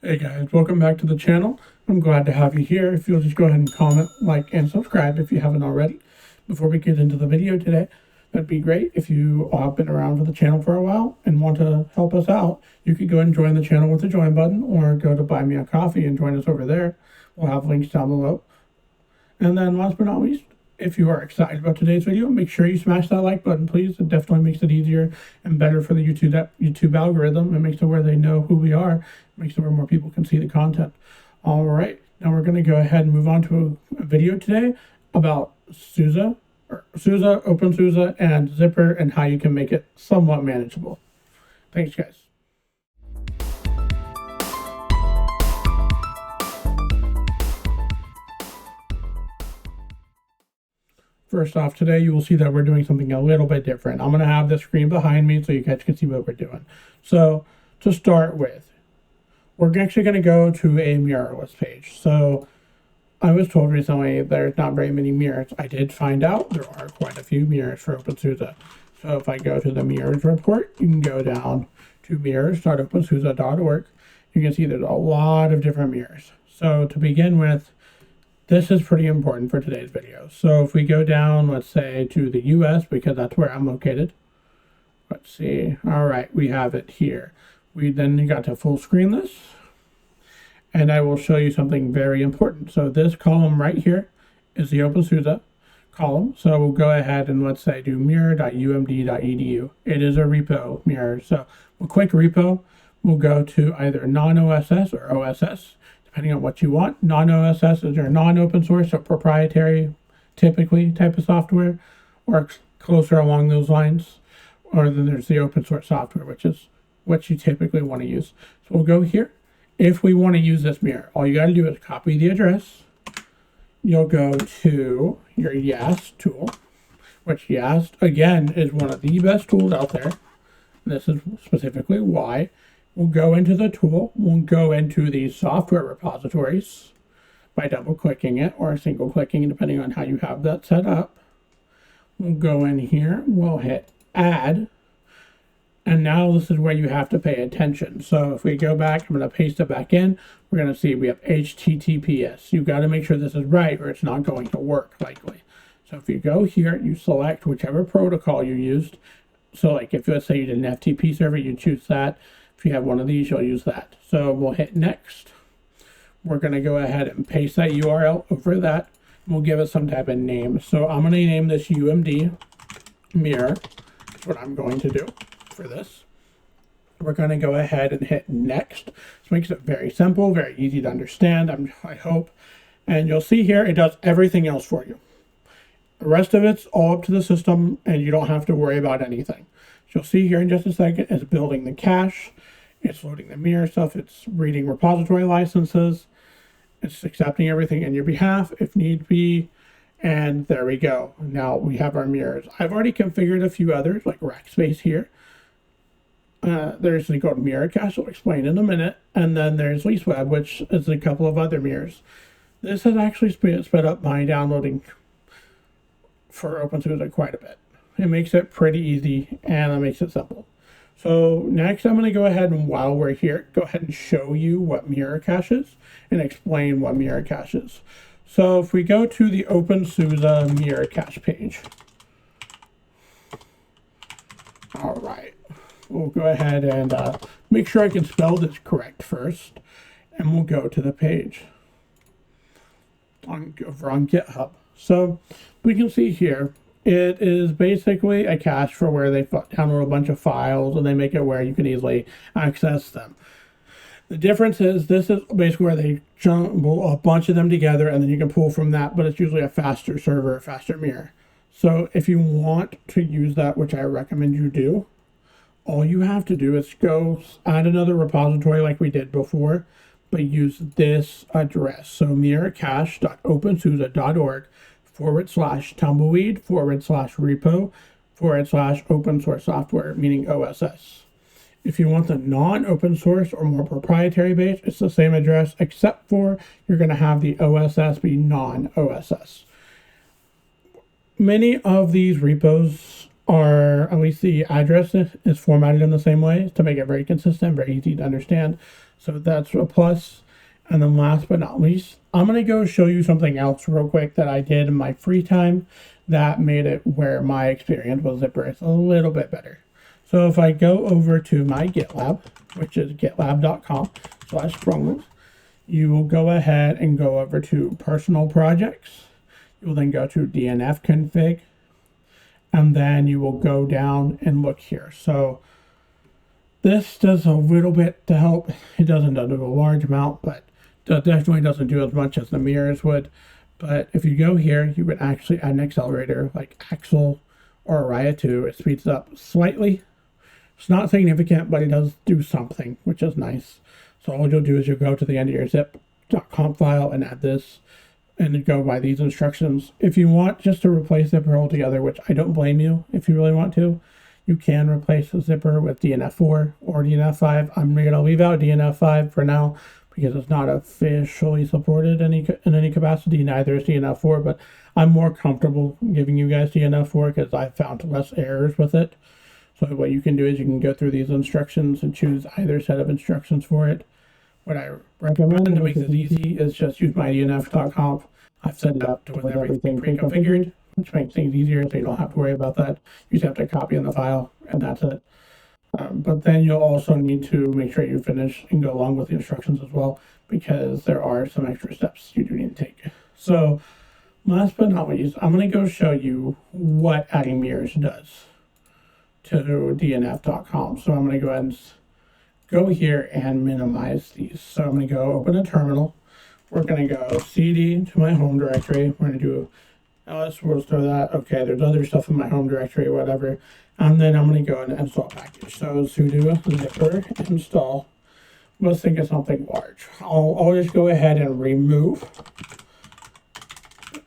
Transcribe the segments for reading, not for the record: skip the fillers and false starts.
Hey guys, welcome back to the channel. I'm glad to have you here. If you'll just go ahead and comment, like, and subscribe if you haven't already. Before we get into the video today, that'd be great. If you have been around for the channel for a while and want to help us out, you could go and join the channel with the join button or go to buy me a coffee and join us over there. We'll have links down below. And then last but not least, if you are excited about today's video, make sure you smash that like button, please. It definitely makes it easier and better for the YouTube algorithm. It makes it where they know who we are. It makes it where more people can see the content. All right, now we're going to go ahead and move on to a video today about SUSE, OpenSUSE, and Zypper, and how you can make it somewhat manageable. Thanks, guys. First off, today you will see that we're doing something a little bit different. I'm going to have the screen behind me so you guys can see what we're doing. So to start with, we're actually going to go to a mirrorless page. So I was told recently there's not very many mirrors. I did find out there are quite a few mirrors for OpenSUSE. So if I go to the mirrors report, you can go down to mirrors.opensuse.org. You can see there's a lot of different mirrors. So to begin with, this is pretty important for today's video. So if we go down, let's say to the US, because that's where I'm located. Let's see. All right, we have it here. We then got to full screen this. And I will show you something very important. So this column right here is the OpenSUSE column. So we'll go ahead and let's say do mirror.umd.edu. It is a repo mirror. So we'll click repo. We'll go to either non-OSS or OSS. Depending on what you want. Non-OSS is your non-open source or proprietary, typically, type of software, or closer along those lines. Or then there's the open source software, which is what you typically want to use. So we'll go here. If we want to use this mirror, all you got to do is copy the address. You'll go to your YAST tool, which YAST, again, is one of the best tools out there. This is specifically why. We'll go into the tool, we'll go into the software repositories by double clicking it or single clicking, depending on how you have that set up. We'll go in here, we'll hit add, and now this is where you have to pay attention. So if we go back, I'm going to paste it back in, we're going to see we have HTTPS. You've got to make sure this is right or it's not going to work likely. So if you go here, you select whichever protocol you used. So like if let's say you did an FTP server, you choose that. If you have one of these, you'll use that. So we'll hit next. We're going to go ahead and paste that URL over that. We'll give it some type of name. So I'm going to name this UMD mirror. That's what I'm going to do for this. We're going to go ahead and hit next. This makes it very simple, very easy to understand, I hope. And you'll see here, it does everything else for you. The rest of it's all up to the system, and you don't have to worry about anything. You'll see here in just a second, it's building the cache, it's loading the mirror stuff, it's reading repository licenses, it's accepting everything in your behalf if need be, and there we go. Now we have our mirrors. I've already configured a few others, like Rackspace here. There's the called Mirror Cache, I'll explain in a minute, and then there's LeaseWeb, which is a couple of other mirrors. This has actually sped up my downloading for OpenSUSE quite a bit. It makes it pretty easy and it makes it simple. So next I'm going to go ahead and while we're here, go ahead and show you what mirror cache is and explain what mirror cache is. So if we go to the OpenSUSE mirror cache page. All right, we'll go ahead and make sure I can spell this correct first. And we'll go to the page over on GitHub. So we can see here, it is basically a cache for where they download a bunch of files and they make it where you can easily access them. The difference is this is basically where they jumble a bunch of them together and then you can pull from that, but it's usually a faster server, a faster mirror. So if you want to use that, which I recommend you do, all you have to do is go add another repository like we did before, but use this address. So mirrorcache.opensuse.org /tumbleweed/repo/open source software, meaning OSS. If you want the non-open source or more proprietary base, it's the same address, except for you're going to have the OSS be non-OSS. Many of these repos at least the address is formatted in the same way to make it very consistent, very easy to understand. So that's a plus. And then last but not least, I'm going to go show you something else real quick that I did in my free time that made it where my experience with Zypper is a little bit better. So if I go over to my GitLab, which is gitlab.com/sprungles, you will go ahead and go over to personal projects. You will then go to DNF config, and then you will go down and look here. So this does a little bit to help. It doesn't do a large amount, but definitely doesn't do as much as the mirrors would. But if you go here, you would actually add an accelerator like Axle or Araya 2. It speeds up slightly. It's not significant, but it does do something, which is nice. So all you'll do is you'll go to the end of your zip.conf file and add this, and go by these instructions. If you want just to replace Zypper altogether, which I don't blame you if you really want to, you can replace the Zypper with DNF4 or DNF5. I'm going to leave out DNF5 for now because it's not officially supported in any capacity. Neither is DNF4, but I'm more comfortable giving you guys DNF4 because I found less errors with it. So what you can do is you can go through these instructions and choose either set of instructions for it. What I recommend to make this easy is just use my DNF.conf. I've set it up to with everything pre-configured, which makes things easier so you don't have to worry about that. You just have to copy in the file and that's it. But then you'll also need to make sure you finish and go along with the instructions as well, because there are some extra steps you do need to take. So last but not least, I'm going to go show you what adding mirrors does to DNF.com. So I'm going to go ahead and go here and minimize these. So I'm going to go open a terminal. We're going to go CD to my home directory. We're going to do ls, we'll throw that. Okay, there's other stuff in my home directory, whatever. And then I'm going to go and install package. So sudo zypper install. Let's think of something large. I'll just go ahead and remove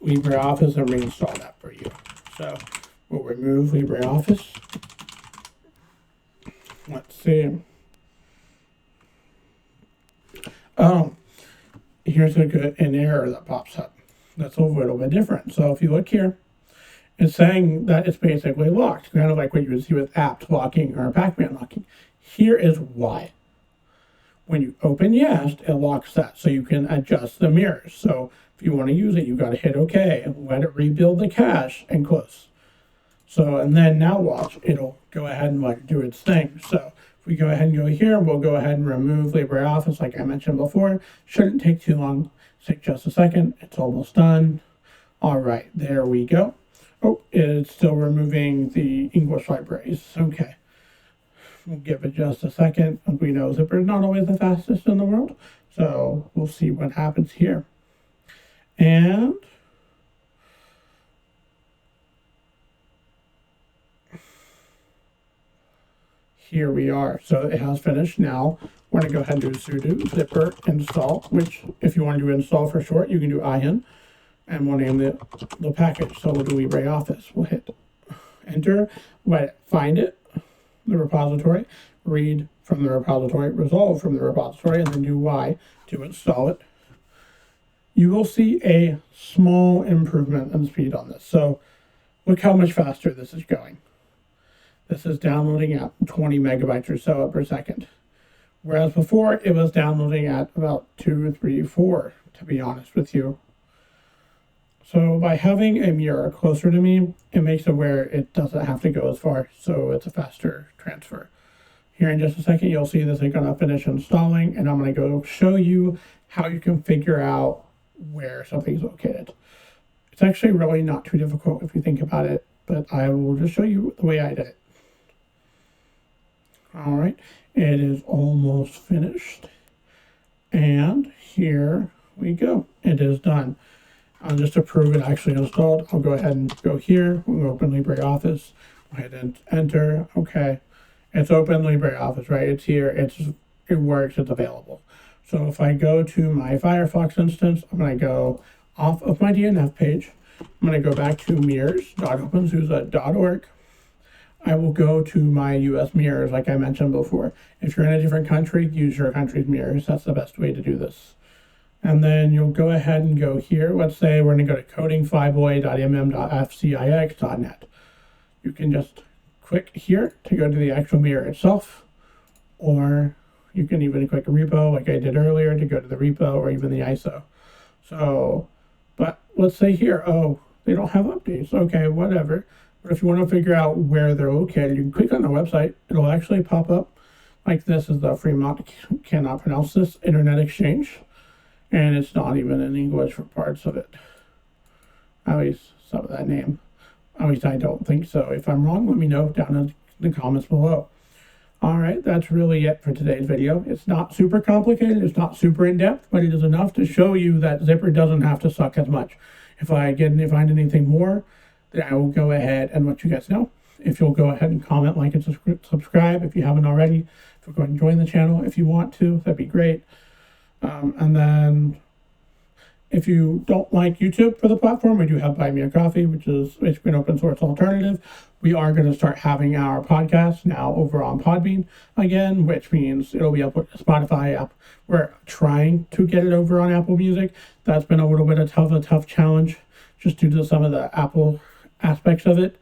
LibreOffice and reinstall that for you. So we'll remove LibreOffice. Let's see. Here's an error that pops up. That's a little bit different. So if you look here, it's saying that it's basically locked, kind of like what you would see with apps locking or Pac-Man locking. Here is why. When you open Yast, it locks that, so you can adjust the mirrors. So if you want to use it, you've got to hit OK and let it rebuild the cache and close. So, and then now watch, it'll go ahead and do its thing. So if we go ahead and go here, we'll go ahead and remove LibreOffice like I mentioned before. Shouldn't take too long. Take just a second. It's almost done. All right, there we go. Oh, it's still removing the English libraries. Okay. We'll give it just a second. We know Zypper is not always the fastest in the world, so we'll see what happens here. And here we are. So it has finished. Now we're going to go ahead and do sudo zypper install, which if you want to do install for short, you can do in, and we'll name the package. So we'll do LibreOffice. We'll hit enter, let it find it, the repository, read from the repository, resolve from the repository, and then do Y to install it. You will see a small improvement in speed on this. So look how much faster this is going. This is downloading at 20 megabytes or so per second. Whereas before it was downloading at about 2, 3, 4, to be honest with you. So by having a mirror closer to me, it makes it where it doesn't have to go as far, so it's a faster transfer. Here in just a second, you'll see this is going to finish installing, and I'm going to go show you how you can figure out where something's located. It's actually really not too difficult if you think about it, but I will just show you the way I did it. All right, it is almost finished, and here we go. It is done. Just to prove it actually installed, I'll go ahead and go here. We'll open LibreOffice. Go ahead and enter. Okay, it's open LibreOffice, right? It's here. It works. It's available. So if I go to my Firefox instance, I'm going to go off of my DNF page. I'm going to go back to mirrors.openSUSE.org. I will go to my US mirrors, like I mentioned before. If you're in a different country, use your country's mirrors. That's the best way to do this. And then you'll go ahead and go here. Let's say we're going to go to codingflyboy.mm.fcix.net. You can just click here to go to the actual mirror itself, or you can even click a repo like I did earlier to go to the repo or even the ISO. So, but let's say here, oh, they don't have updates. Okay, whatever. But if you want to figure out where they're located, you can click on their website. It'll actually pop up like this is the Fremont, cannot pronounce this, Internet Exchange. And it's not even in English for parts of it. At least some of that name. At least I don't think so. If I'm wrong, let me know down in the comments below. Alright, that's really it for today's video. It's not super complicated, it's not super in-depth, but it is enough to show you that Zypper doesn't have to suck as much. If I find anything more, then I will go ahead and let you guys know. If you'll go ahead and comment, like, and subscribe if you haven't already. If you'll go ahead and join the channel if you want to, that'd be great. And then if you don't like YouTube for the platform, we do have Buy Me a Coffee, which is basically an open source alternative. We are going to start having our podcast now over on Podbean again, which means it'll be up with Spotify app. We're trying to get it over on Apple Music. That's been a little bit of a tough challenge just due to some of the Apple aspects of it.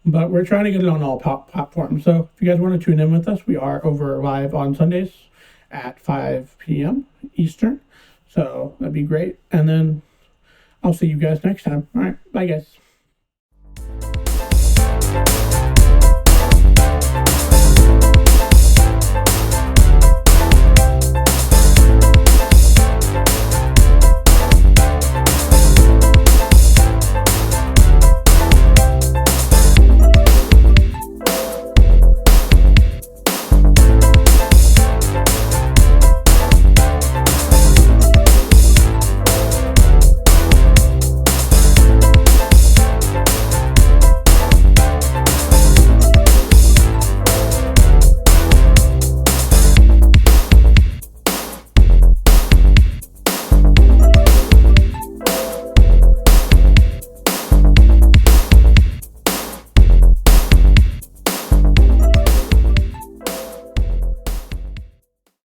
But we're trying to get it on all platforms. So if you guys want to tune in with us, we are over live on Sundays at 5 p.m. Eastern. So that'd be great. And then I'll see you guys next time. All right. Bye, guys.